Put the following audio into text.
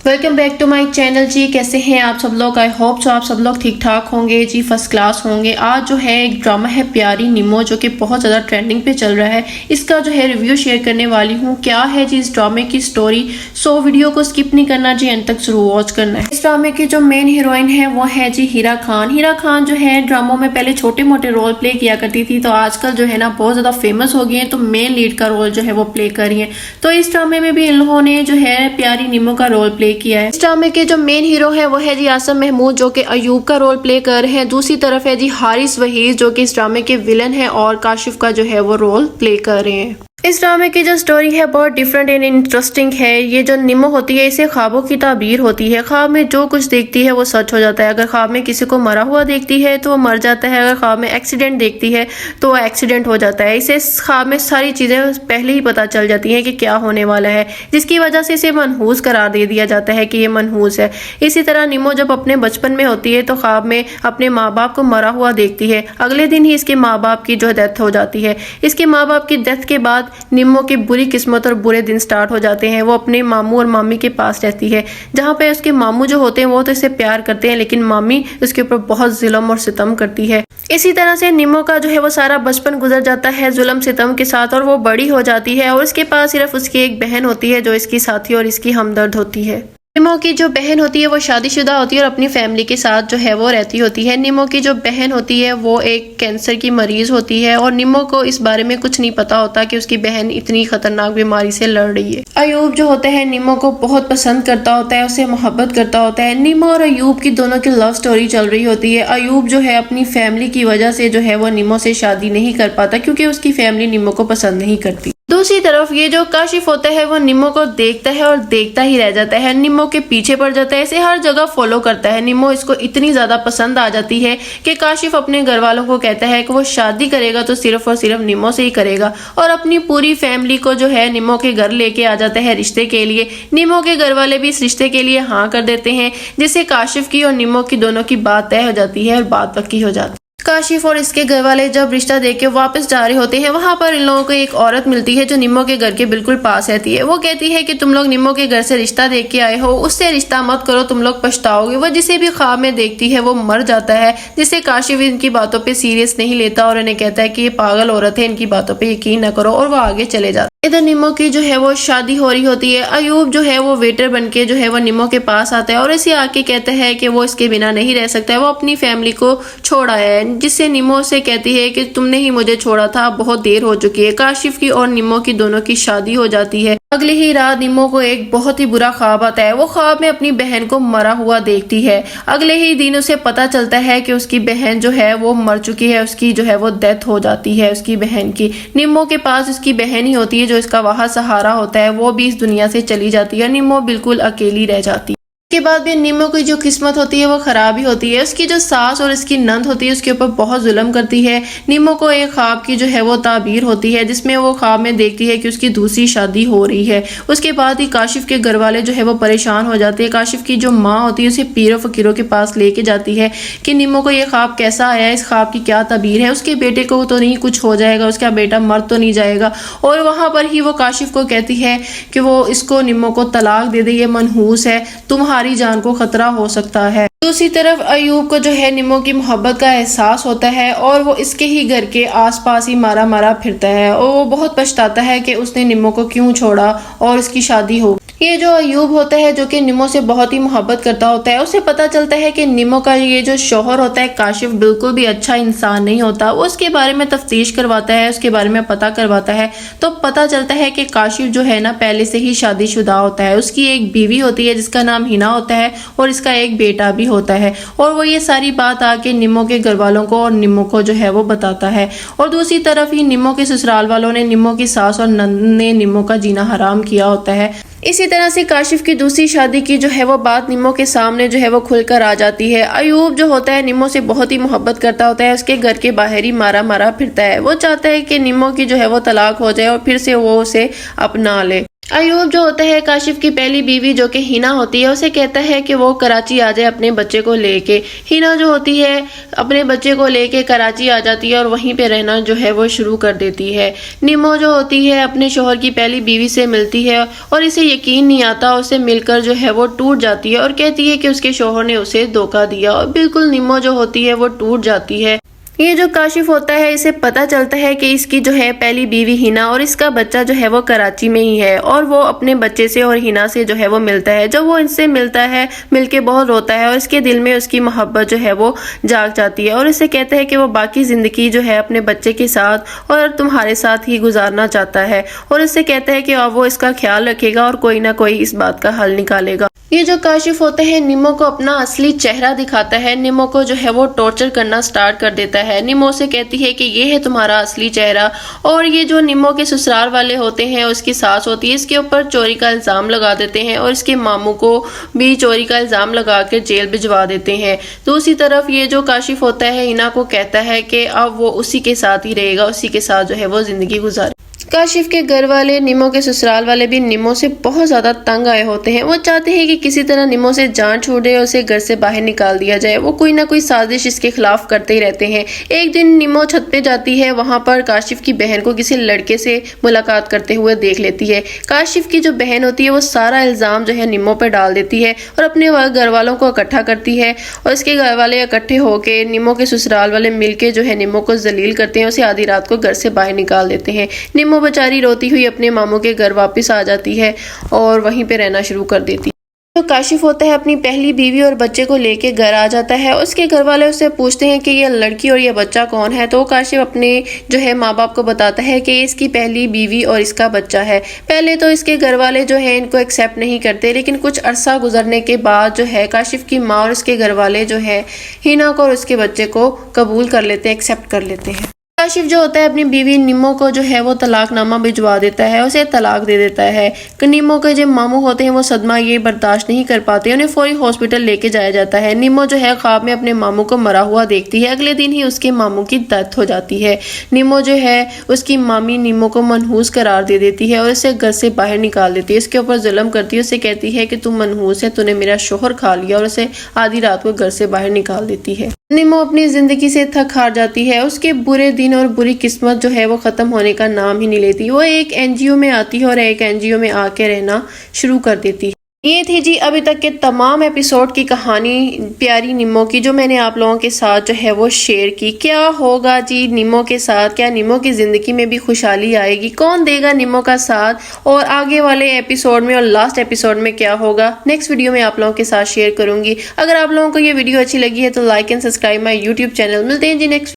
Welcome back to my channel जी। कैसे हैं आप सब लोग? आई होप सो आप सब लोग ठीक ठाक होंगे जी, फर्स्ट क्लास होंगे। आज जो है एक ड्रामा है प्यारी निमो, जो कि बहुत ज़्यादा ट्रेंडिंग पे चल रहा है। इसका जो है रिव्यू शेयर करने वाली हूँ। क्या है जी इस ड्रामे की स्टोरी, सो वीडियो को स्किप नहीं करना जी, एंड तक जरूर वॉच करना है। इस ड्रामे की जो मेन हीरोइन है वो है जी हीरा खान। हीरा खान जो है ड्रामों में पहले छोटे मोटे रोल प्ले किया करती थी, तो आजकल जो है ना बहुत ज़्यादा फेमस हो गई है, तो मेन लीड का रोल जो है वो प्ले कर रही है। तो इस ड्रामे में भी इन लोगों ने जो है प्यारी निमो का रोल प्ले किया है। इस ड्रामे के जो मेन हीरो है वो है जी आसम महमूद, जो कि अयूब का रोल प्ले कर रहे हैं। दूसरी तरफ है जी हारिस वहीद, जो कि इस ड्रामे के विलन है और काशिफ का जो है वो रोल प्ले कर रहे हैं। इस ड्रामे की जो स्टोरी है बहुत डिफरेंट एंड इंटरेस्टिंग है। ये जो निमो होती है इसे ख्वाबों की ताबीर होती है। ख्वाब में जो कुछ देखती है वो सच हो जाता है। अगर ख्वाब में किसी को मरा हुआ देखती है तो वो मर जाता है। अगर ख्वाब में एक्सीडेंट देखती है तो वो एक्सीडेंट हो जाता है। इसे ख्वाब में सारी चीज़ें पहले ही पता चल जाती हैं कि क्या होने वाला है, जिसकी वजह से इसे मनहूस करार दे दिया जाता है कि ये मनहूस है। इसी तरह निमो जब अपने बचपन में होती है तो ख्वाब में अपने माँ बाप को मरा हुआ देखती है। अगले दिन ही इसके माँ बाप की जो डेथ हो जाती है। इसके माँ बाप की डेथ के बाद निमो की बुरी किस्मत और बुरे दिन स्टार्ट हो जाते हैं। वो अपने मामू और मामी के पास रहती है, जहाँ पे उसके मामू जो होते हैं वो तो इसे प्यार करते हैं, लेकिन मामी उसके ऊपर बहुत जुल्म और सितम करती है। इसी तरह से निमो का जो है वो सारा बचपन गुजर जाता है जुल्म सितम के साथ, और वो बड़ी हो जाती है और उसके पास सिर्फ उसकी एक बहन होती है जो इसकी साथी और इसकी हमदर्द होती है। निमो की जो बहन होती है वो शादीशुदा होती है और अपनी फैमिली के साथ जो है वो रहती होती है। निमो की जो बहन होती है वो एक कैंसर की मरीज होती है और निमो को इस बारे में कुछ नहीं पता होता कि उसकी बहन इतनी खतरनाक बीमारी से लड़ रही है। अयूब जो होता है निमो को बहुत पसंद करता होता है, उसे मोहब्बत करता होता है। निमो और अयूब की दोनों की लव स्टोरी चल रही होती है। अयूब जो है अपनी फैमिली की वजह से जो है वो निमो से शादी नहीं कर पाता, क्योंकि उसकी फैमिली निमो को पसंद नहीं करती। दूसरी तरफ ये जो काशिफ होता है वो निमो को देखता है और देखता ही रह जाता है। निमो के पीछे पड़ जाता है, इसे हर जगह फॉलो करता है। निमो इसको इतनी ज्यादा पसंद आ जाती है कि काशिफ अपने घर वालों को कहता है कि वो शादी करेगा तो सिर्फ और सिर्फ निमो से ही करेगा, और अपनी पूरी फैमिली को जो है निमो के घर लेके आ जाता है रिश्ते के लिए। निमो के घर वाले भी इस रिश्ते के लिए हाँ कर देते हैं, जिससे काशिफ की और निमो की दोनों की बात तय हो जाती है और बात पक्की हो जाती है। काशिफ और इसके घर वाले जब रिश्ता देख के वापस जा रहे होते हैं, वहां पर इन लोगों को एक औरत मिलती है जो निमो के घर के बिल्कुल पास रहती है। वो कहती है कि तुम लोग निमो के घर से रिश्ता देख के आए हो, उससे रिश्ता मत करो, तुम लोग पछताओगे। वो जिसे भी ख्वाब में देखती है वो मर जाता है, जिससे काशिफ इनकी बातों पे सीरियस नहीं लेता और इन्हें कहता है कि ये पागल औरत है, इनकी बातों पे यकीन न करो, और वो आगे चले जाता है। इधर निमो की जो है वो शादी हो रही होती है। अयूब जो है वो वेटर बनके जो है वो निमो के पास आता है और इसे आके कहता है कि वो इसके बिना नहीं रह सकता है, वो अपनी फैमिली को छोड़ आया है। जिससे निमो से कहती है कि तुमने ही मुझे छोड़ा था, बहुत देर हो चुकी है। काशिफ की और निमो की दोनों की शादी हो जाती है। अगली ही रात निमो को एक बहुत ही बुरा ख्वाब आता है। वो ख्वाब में अपनी बहन को मरा हुआ देखती है। अगले ही दिन उसे पता चलता है कि उसकी बहन जो है वो मर चुकी है, उसकी जो है वो डेथ हो जाती है उसकी बहन की। निमो के पास उसकी बहन ही होती है जो इसका वहां सहारा होता है। वो भी इस दुनिया से चली जाती है, निमो बिल्कुल अकेली रह जाती है। के बाद भी निमो की जो किस्मत होती है वो खराब ही होती है। उसकी जो सास और इसकी नंद होती है उसके ऊपर बहुत जुल्म करती है। निमो को एक ख्वाब की जो है वो ताबीर होती है, जिसमें वो ख्वाब में देखती है कि उसकी दूसरी शादी हो रही है। उसके बाद ही काशिफ के घर वाले जो है वो परेशान हो जाते हैं। काशिफ की जो माँ होती है उसे पीरों फकीरों के पास लेके जाती है कि निमो को ये ख्वाब कैसा आया है, इस ख्वाब की क्या ताबीर है, उसके बेटे को तो नहीं कुछ हो जाएगा, उसका बेटा मर तो नहीं जाएगा। और वहां पर ही वो काशिफ को कहती है कि वो इसको निमो को तलाक दे दे, ये मनहूस है, तुम्हारी जान को खतरा हो सकता है। दूसरी तरफ अयूब को जो है निमो की मोहब्बत का एहसास होता है और वो इसके ही घर के आसपास ही मारा मारा फिरता है और वो बहुत पछताता है कि उसने निमो को क्यों छोड़ा और उसकी शादी हो। ये जो अयूब होता है जो कि निमो से बहुत ही मोहब्बत करता होता है, उसे पता चलता है कि निमो का ये जो शौहर होता है काशिफ बिल्कुल भी अच्छा इंसान नहीं होता। वो उसके बारे में तफ्तीश करवाता है, उसके बारे में पता करवाता है, तो पता चलता है कि काशिफ जो है ना पहले से ही शादीशुदा होता है। उसकी एक बीवी होती है जिसका नाम हिना होता है और इसका एक बेटा भी होता है। और वो ये सारी बात आके निमो के घर वालों को और निमो को जो है वो बताता है। और दूसरी तरफ ही निमो के ससुराल वालों ने निमो की सास और नंद ने निमो का जीना हराम किया होता है। इसी तरह से काशिफ की दूसरी शादी की जो है वो बात निमो के सामने जो है वो खुलकर आ जाती है। अयूब जो होता है निमो से बहुत ही मोहब्बत करता होता है, उसके घर के बाहर ही मारा मारा फिरता है। वो चाहता है कि निमो की जो है वो तलाक हो जाए और फिर से वो उसे अपना ले। ایوب جو ہوتا ہے کاشف کی پہلی بیوی جو کہ ہینا ہوتی ہے اسے کہتا ہے کہ وہ کراچی آ جائے اپنے بچے کو لے کے۔ ہینا جو ہوتی ہے اپنے بچے کو لے کے کراچی آ جاتی ہے اور وہیں پہ رہنا جو ہے وہ شروع کر دیتی ہے۔ نیمو جو ہوتی ہے اپنے شوہر کی پہلی بیوی سے ملتی ہے اور اسے یقین نہیں آتا، اسے مل کر جو ہے وہ ٹوٹ جاتی ہے اور کہتی ہے کہ اس کے شوہر نے اسے دھوکہ دیا، اور بالکل نیمو جو ہوتی ہے وہ ٹوٹ جاتی ہے۔ یہ جو کاشف ہوتا ہے اسے پتہ چلتا ہے کہ اس کی جو ہے پہلی بیوی ہینا اور اس کا بچہ جو ہے وہ کراچی میں ہی ہے، اور وہ اپنے بچے سے اور ہینا سے جو ہے وہ ملتا ہے۔ جب وہ ان سے ملتا ہے، مل کے بہت روتا ہے اور اس کے دل میں اس کی محبت جو ہے وہ جاگ جاتی ہے، اور اسے کہتا ہے کہ وہ باقی زندگی جو ہے اپنے بچے کے ساتھ اور تمہارے ساتھ ہی گزارنا چاہتا ہے، اور اسے کہتا ہے کہ اب وہ اس کا خیال رکھے گا اور کوئی نہ کوئی اس بات کا حل نکالے گا۔ یہ جو کاشف ہوتا ہے نیمو کو اپنا اصلی چہرہ دکھاتا ہے، نیمو کو جو ہے وہ ٹارچر کرنا سٹارٹ کر دیتا ہے۔ نیمو سے کہتی ہے کہ یہ ہے تمہارا اصلی چہرہ، اور یہ جو نیمو کے سسرال والے ہوتے ہیں، اس کی ساس ہوتی ہے، اس کے اوپر چوری کا الزام لگا دیتے ہیں اور اس کے ماموں کو بھی چوری کا الزام لگا کے جیل بھجوا دیتے ہیں۔ دوسری طرف یہ جو کاشف ہوتا ہے ہینا کو کہتا ہے کہ اب وہ اسی کے ساتھ ہی رہے گا، اسی کے ساتھ جو ہے وہ زندگی گزارے۔ کاشف کے گھر والے، نیمو کے سسرال والے بھی نیمو سے بہت زیادہ تنگ آئے ہوتے ہیں۔ وہ چاہتے ہیں کہ کسی طرح نیمو سے جان چھوڑے اور اسے گھر سے باہر نکال دیا جائے۔ وہ کوئی نہ کوئی سازش اس کے خلاف کرتے ہی رہتے ہیں۔ ایک دن نیمو چھت پہ جاتی ہے، وہاں پر کاشف کی بہن کو کسی لڑکے سے ملاقات کرتے ہوئے دیکھ لیتی ہے۔ کاشف کی جو بہن ہوتی ہے وہ سارا الزام جو ہے نیمو پہ ڈال دیتی ہے اور اپنے گھر والوں کو اکٹھا کرتی ہے، اور اس کے گھر والے اکٹھے ہو کے نیمو کے سسرال والے مل کے جو ہے نیمو کو ذلیل کرتے ہیں، اسے آدھی رات کو گھر سے باہر نکال دیتے ہیں۔ نیمو بیچاری روتی ہوئی اپنے ماموں کے گھر واپس آ جاتی ہے اور وہیں پہ رہنا شروع کر دیتی ہے۔ جو کاشف ہوتا ہے اپنی پہلی بیوی اور بچے کو لے کے گھر آ جاتا ہے۔ اس کے گھر والے اس سے پوچھتے ہیں کہ یہ لڑکی اور یہ بچہ کون ہے، تو کاشف اپنے جو ہے ماں باپ کو بتاتا ہے کہ اس کی پہلی بیوی اور اس کا بچہ ہے۔ پہلے تو اس کے گھر والے جو ہے ان کو ایکسیپٹ نہیں کرتے، لیکن کچھ عرصہ گزرنے کے بعد جو ہے کاشف کی ماں اور اس کے گھر والے جو ہے ہینا کو اور اس کے بچے کو قبول کر لیتے ہیں، ایکسیپٹ کر لیتے ہیں۔ کاشف جو ہوتا ہے اپنی بیوی نیمو کو جو ہے وہ طلاق نامہ بھجوا دیتا ہے، اسے طلاق دے دیتا ہے۔ نیمو کے جو ماموں ہوتے ہیں وہ صدمہ یہ برداشت نہیں کر پاتے، انہیں فوری ہاسپٹل لے کے جایا جاتا ہے۔ نیمو جو ہے خواب میں اپنے ماموں کو مرا ہوا دیکھتی ہے، اگلے دن ہی اس کے ماموں کی ڈیتھ ہو جاتی ہے۔ نیمو جو ہے اس کی مامی نیمو کو منحوس قرار دے دیتی ہے اور اسے گھر سے باہر نکال دیتی ہے، اس کے اوپر ظلم کرتی ہے، اسے کہتی ہے کہ تم منحوس ہے، تو نے میرا شوہر کھا لیا، اور اسے آدھی رات کو گھر سے باہر نکال دیتی ہے۔ نیمو اپنی زندگی سے تھک ہار جاتی ہے، اس کے برے دن اور بری قسمت جو ہے وہ ختم ہونے کا نام ہی نہیں لیتی۔ وہ ایک NGO میں آتی ہے اور ایک NGO میں آ کے رہنا شروع کر دیتی ہے۔ یہ تھی جی ابھی تک کے تمام ایپیسوڈ کی کہانی پیاری نیمو کی، جو میں نے آپ لوگوں کے ساتھ جو ہے وہ شیئر کی۔ کیا ہوگا جی نیمو کے ساتھ؟ کیا نیمو کی زندگی میں بھی خوشحالی آئے گی؟ کون دے گا نیمو کا ساتھ؟ اور آگے والے ایپیسوڈ میں اور لاسٹ ایپیسوڈ میں کیا ہوگا، نیکسٹ ویڈیو میں آپ لوگوں کے ساتھ شیئر کروں گی۔ اگر آپ لوگوں کو یہ ویڈیو اچھی لگی ہے تو like and subscribe my YouTube channel. ملتے ہیں جی نیکسٹ